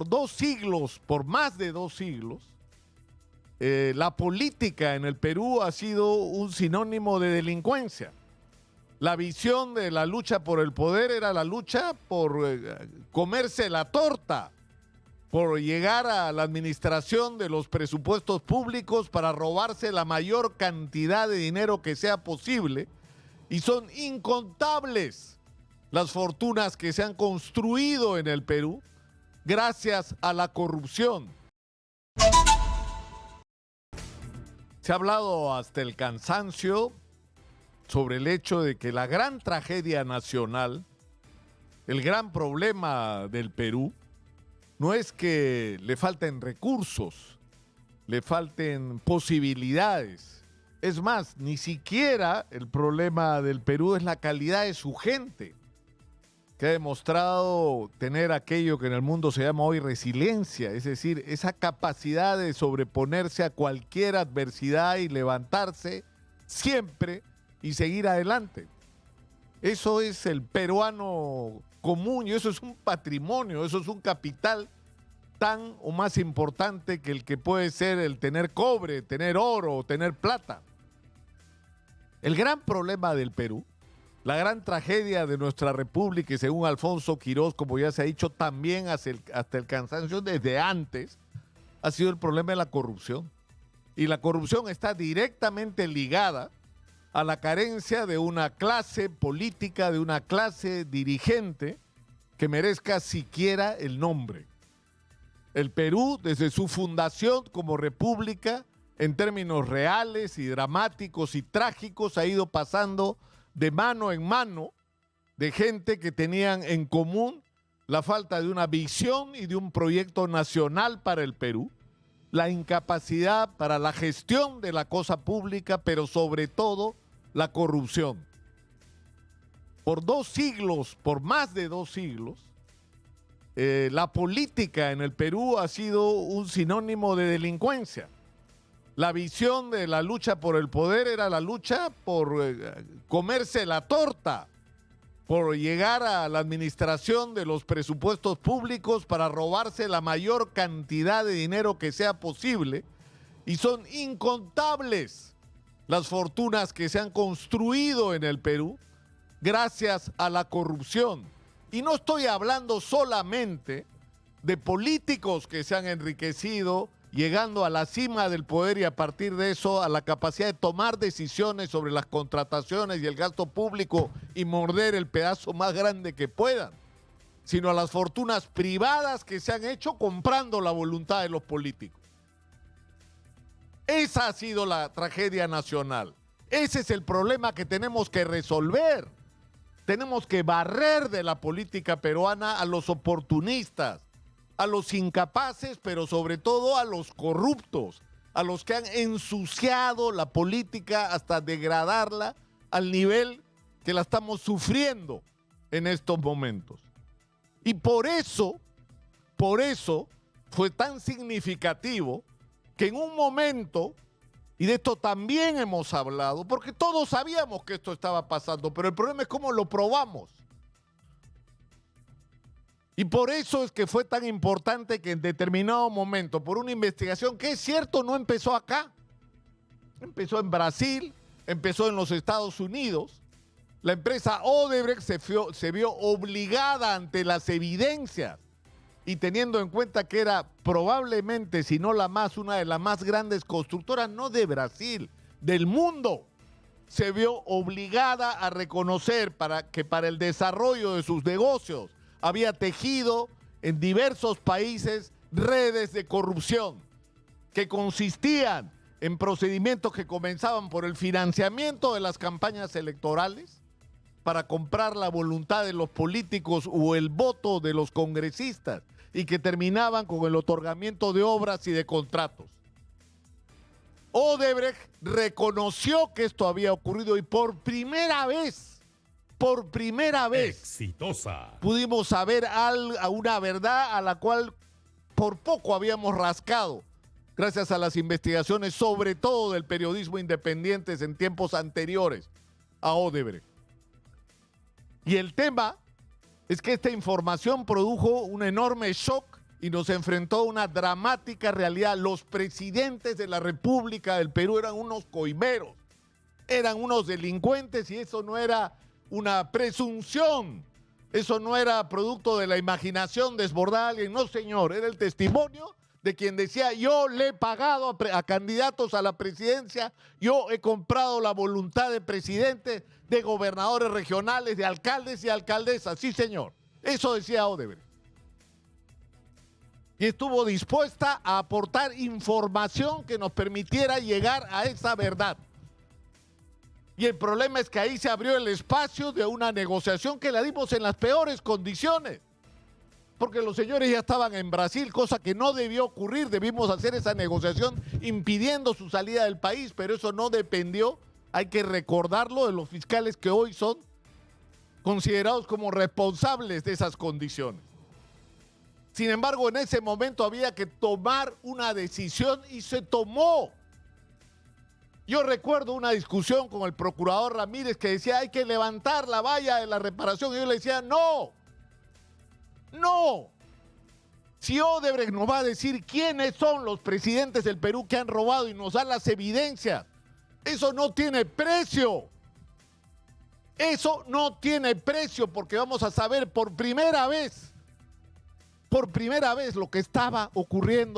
por 2 siglos, por más de 2 siglos, la política en el Perú ha sido un sinónimo de delincuencia. La visión de la lucha por el poder era la lucha por comerse la torta, por llegar a la administración de los presupuestos públicos para robarse la mayor cantidad de dinero que sea posible. Y son incontables las fortunas que se han construido en el Perú gracias a la corrupción. Se ha hablado hasta el cansancio sobre el hecho de que la gran tragedia nacional, el gran problema del Perú, no es que le falten recursos, le falten posibilidades. Es más, ni siquiera el problema del Perú es la calidad de su gente, que ha demostrado tener aquello que en el mundo se llama hoy resiliencia, es decir, esa capacidad de sobreponerse a cualquier adversidad y levantarse siempre y seguir adelante. Eso es el peruano común y eso es un patrimonio, eso es un capital tan o más importante que el que puede ser el tener cobre, tener oro o tener plata. El gran problema del Perú, la gran tragedia de nuestra república, y según Alfonso Quirós, como ya se ha dicho también hasta el cansancio desde antes, ha sido el problema de la corrupción. Y la corrupción está directamente ligada a la carencia de una clase política, de una clase dirigente que merezca siquiera el nombre. El Perú, desde su fundación como república, en términos reales y dramáticos y trágicos, ha ido pasando de mano en mano de gente que tenían en común la falta de una visión y de un proyecto nacional para el Perú, la incapacidad para la gestión de la cosa pública, pero sobre todo la corrupción. Por 2 siglos, por más de 2 siglos, la política en el Perú ha sido un sinónimo de delincuencia. La visión de la lucha por el poder era la lucha por comerse la torta, por llegar a la administración de los presupuestos públicos para robarse la mayor cantidad de dinero que sea posible. Y son incontables las fortunas que se han construido en el Perú gracias a la corrupción. Y no estoy hablando solamente de políticos que se han enriquecido llegando a la cima del poder y a partir de eso a la capacidad de tomar decisiones sobre las contrataciones y el gasto público y morder el pedazo más grande que puedan, sino a las fortunas privadas que se han hecho comprando la voluntad de los políticos. Esa ha sido la tragedia nacional. Ese es el problema que tenemos que resolver. Tenemos que barrer de la política peruana a los oportunistas, a los incapaces, pero sobre todo a los corruptos, a los que han ensuciado la política hasta degradarla al nivel que la estamos sufriendo en estos momentos. Y por eso fue tan significativo que en un momento, y de esto también hemos hablado, porque todos sabíamos que esto estaba pasando, pero el problema es cómo lo probamos. Y por eso es que fue tan importante que en determinado momento, por una investigación que es cierto no empezó acá, empezó en Brasil, empezó en los Estados Unidos, la empresa Odebrecht se vio obligada ante las evidencias y teniendo en cuenta que era probablemente, si no la más, una de las más grandes constructoras, no de Brasil, del mundo, se vio obligada a reconocer que para el desarrollo de sus negocios había tejido en diversos países redes de corrupción que consistían en procedimientos que comenzaban por el financiamiento de las campañas electorales para comprar la voluntad de los políticos o el voto de los congresistas y que terminaban con el otorgamiento de obras y de contratos. Odebrecht reconoció que esto había ocurrido y por primera vez exitosa, pudimos saber una verdad a la cual por poco habíamos rascado gracias a las investigaciones, sobre todo del periodismo independiente en tiempos anteriores a Odebrecht. Y el tema es que esta información produjo un enorme shock y nos enfrentó a una dramática realidad. Los presidentes de la República del Perú eran unos coimeros, eran unos delincuentes, y eso no era una presunción, eso no era producto de la imaginación desbordada de alguien, no señor, era el testimonio de quien decía: yo le he pagado a candidatos a la presidencia, yo he comprado la voluntad de presidentes, de gobernadores regionales, de alcaldes y alcaldesas. Sí, señor, eso decía Odebrecht. Y estuvo dispuesta a aportar información que nos permitiera llegar a esa verdad. Y el problema es que ahí se abrió el espacio de una negociación que la dimos en las peores condiciones. Porque los señores ya estaban en Brasil, cosa que no debió ocurrir. Debimos hacer esa negociación impidiendo su salida del país, pero eso no dependió, hay que recordarlo, de los fiscales que hoy son considerados como responsables de esas condiciones. Sin embargo, en ese momento había que tomar una decisión y se tomó. Yo recuerdo una discusión con el procurador Ramírez que decía: hay que levantar la valla de la reparación. Y yo le decía: no. Si Odebrecht nos va a decir quiénes son los presidentes del Perú que han robado y nos da las evidencias, eso no tiene precio. Eso no tiene precio, porque vamos a saber por primera vez lo que estaba ocurriendo